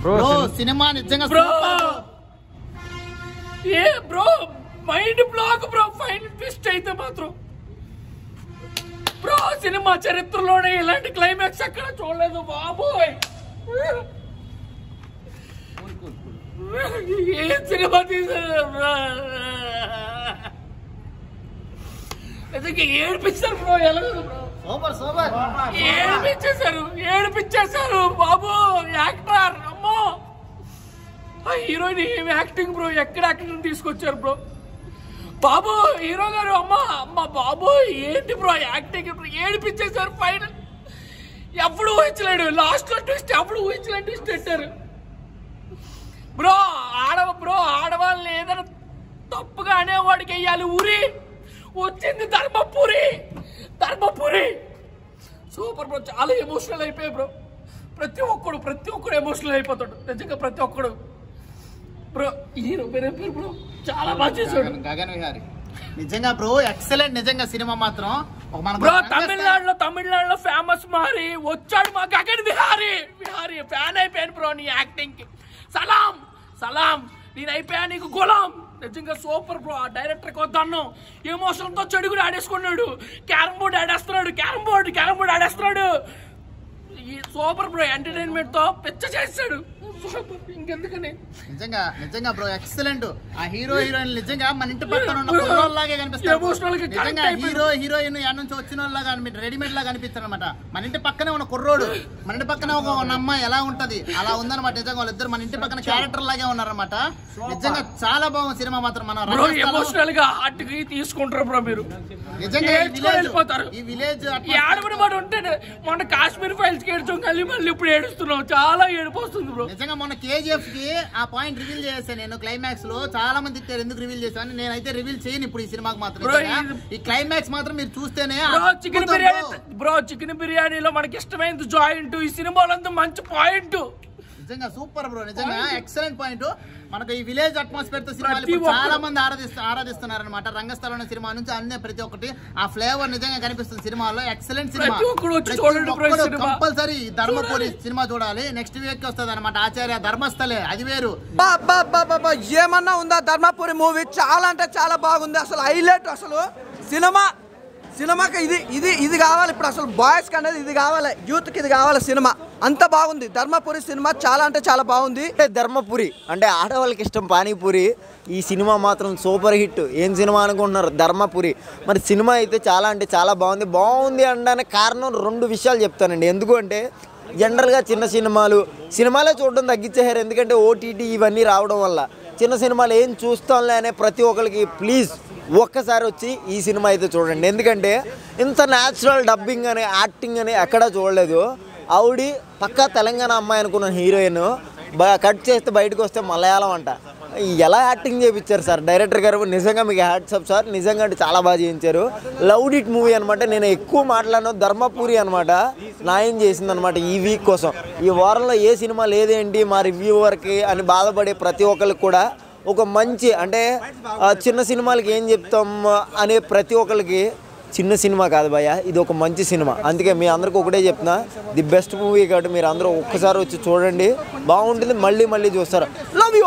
Bro cinema నిజంగా bro ఏ bro mind block bro. Final twist అయితే మాత్రం బ్రో సినిమా చరిత్రలోనే ఇలాంటి క్లైమాక్స్ ఎక్కడ చూడలేదు బాబోయ్. ఏ సినిమా తీసారు ఏడిపించారు బ్రో. ఎలాగదు బ్రో ఏడిపించేశారు బాబు. యాక్టర్ అమ్మో హీరోయిన్ ఏమి యాక్టింగ్ బ్రో. ఎక్కడ యాక్టింగ్ తీసుకొచ్చారు బ్రో బాబు. హీరో గారు అమ్మ బాబు ఏంటి బ్రో యాక్టింగ్. ఏడిపించేశారు ఫైనల్. ఎప్పుడు ఊహించలేడు లాస్ట్ లో ట్విస్ట్. ఎప్పుడు ఊహించలేడు ట్విస్ట్ పెట్టారు బ్రో. ఆడవాళ్ళని ఏదైనా తప్పుగా అనేవాడికి వెయ్యాలి ఊరి. వచ్చింది ధర్మపురి. Super bro. చాలా ఎమోషనల్ అయిపోయాయి బ్రో. ప్రతి ఒక్కడు ఎమోషనల్ అయిపోతాడు నిజంగా. ప్రతి ఒక్కడు బ్రో. హీరో పేరు బ్రో చాలా బాగా చేశాడు. గగన్ విహారీ నిజంగా బ్రో ఎక్సలెంట్. నిజంగా సినిమా మాత్రం బ్రో తమిళనాడులో ఫేమస్ మారి వచ్చాడు మా గగన్ విహారీ. ఫ్యాన్ అయిపోయాను బ్రో నీ యాక్టింగ్ కి. సలాం నేను అయిపోయా నీకు గులాం. నిజంగా సూపర్ బ్రో. ఆ డైరెక్టర్ వద్దన్ను ఎమోషన్ తో చెడు కూడా ఆడేసుకున్నాడు. Carrom board ఆడేస్తున్నాడు. ఈ సూపర్ బ్రో. ఎంటర్టైన్మెంట్ తో పిచ్చ చేస్తాడు. ఇంకెందుకని నిజంగా బ్రో ఎక్సలెంట్. ఆ హీరో హీరోయిన్ నిజంగా మన ఇంటి పక్కన ఉన్న కుర్రోళ్ళలాగే కనిపిస్తారు. నిజంగా హీరో హీరోయిన్ ఎడ నుంచి వచ్చిన వాళ్ళగా రెడీమేడ్ లాగా కనిపిస్తారు అనమాట. మన ఇంటి పక్కనే ఉన్న కుర్రోడు, మన ఇంటి పక్కనే ఉన్న అమ్మాయి ఎలా ఉంటది అలా ఉందన్నమాట. నిజంగా వాళ్ళిద్దరు మన ఇంటి పక్కన క్యారెక్టర్ లాగే ఉన్నారన్నమాట. నిజంగా చాలా బాగుంది సినిమా మాత్రం. మన ఎమోషనల్ గా హార్ట్కి తీసుకుంటారు బ్రో మీరు. నిజంగా వెళ్ళిపోతారు. ఈ విలేజ్ ఏడబడి మాట ఉంటే మొన్న కాశ్మీర్ ఫైల్స్ కి ఏడ్చాం మళ్ళీ ఇప్పుడు ఏడుస్తున్నాం. చాలా ఏడుపు వస్తుంది బ్రో. నిజంగా మొన్న కేజీఎఫ్ కి ఆ పాయింట్ రివీల్ చేశాను నేను. క్లైమాక్స్ లో చాలా మంది ఇచ్చారు ఎందుకు రివీల్ చేశాను. నేనైతే రివీల్ చేయను ఇప్పుడు ఈ సినిమాకి మాత్రం. ఈ క్లైమాక్స్ మాత్రం మీరు చూస్తేనే చికెన్ బిర్యానీలో మనకి ఇష్టమైనది జాయింట్. ఈ సినిమాలో మంచి పాయింట్. నిజంగా సూపర్ బ్రో. నిజంగా ఎక్సలెంట్ పాయింట్. మనకు ఈ విలేజ్ అట్మాస్ఫియర్ తో సినిమాలు చాలా మంది ఆరాధిస్తున్నారు అనమాట. రంగస్థలం సినిమా నుంచి అన్ని ప్రతి ఒక్కటి ఆ ఫ్లేవర్ నిజంగా కనిపిస్తుంది సినిమాలో. Excellent cinema. Compulsory Dharmapuri cinema చూడాలి. నెక్స్ట్ వీక్ వస్తుంది అనమాట. ఆచార్య ధర్మస్థలే అది వేరు. ఏమన్నా ఉందా ధర్మపురి మూవీ. చాలా అంటే చాలా బాగుంది. అసలు హైలైట్. అసలు సినిమాకి ఇది కావాలి ఇప్పుడు. అసలు బాయ్స్ కి అనేది ఇది కావాలి, యూత్ కి ఇది కావాలి సినిమా. అంత బాగుంది ధర్మపురి సినిమా. చాలా అంటే చాలా బాగుంది. ధర్మపురి అంటే ఆడవాళ్ళకి ఇష్టం పానీపూరి. ఈ సినిమా మాత్రం సూపర్ హిట్. ఏం సినిమా అనుకుంటున్నారు ధర్మపురి. మరి సినిమా అయితే చాలా అంటే చాలా బాగుంది అనడానికి కారణం 2 విషయాలు చెప్తానండి. ఎందుకు అంటే జనరల్గా చిన్న సినిమాలే చూడడం తగ్గించేశారు. ఎందుకంటే ఓటీటీ ఇవన్నీ రావడం వల్ల చిన్న సినిమాలు ఏం చూస్తాంలే అనే ప్రతి ఒక్కరికి ప్లీజ్ ఒక్కసారి వచ్చి ఈ సినిమా అయితే చూడండి. ఎందుకంటే ఇంత న్యాచురల్ డబ్బింగ్ అని యాక్టింగ్ అని ఎక్కడా చూడలేదు. ఆవిడ పక్కా తెలంగాణ అమ్మాయి అనుకున్న హీరోయిన్ కట్ చేస్తే బయటకు వస్తే మలయాళం అంట. ఎలా యాక్టింగ్ చేయించారు సార్ డైరెక్టర్ గారు. నిజంగా మీకు హ్యాట్సప్ సార్. నిజంగా అంటే చాలా బాగా చేయించారు. లవ్డ్ ఇట్ మూవీ అనమాట. నేను ఎక్కువ మాట్లాడను. ధర్మపురి అనమాట న్యాయం చేసిందనమాట ఈ వీక్ కోసం. ఈ వారంలో ఏ సినిమా లేదేంటి మా రివ్యూవర్కి అని బాధపడే ప్రతి ఒక్కరికి కూడా ఒక మంచి అంటే చిన్న సినిమాలకి ఏం చెప్తాం అనే ప్రతి ఒక్కరికి చిన్న సినిమా కాదు భయ్య, ఇది ఒక మంచి సినిమా. అందుకే మీ అందరికీ ఒకటే చెప్తున్నా, ది బెస్ట్ మూవీ కాబట్టి మీరు అందరూ ఒక్కసారి వచ్చి చూడండి. బాగుంటుంది. మళ్ళీ చూస్తారు. Love you.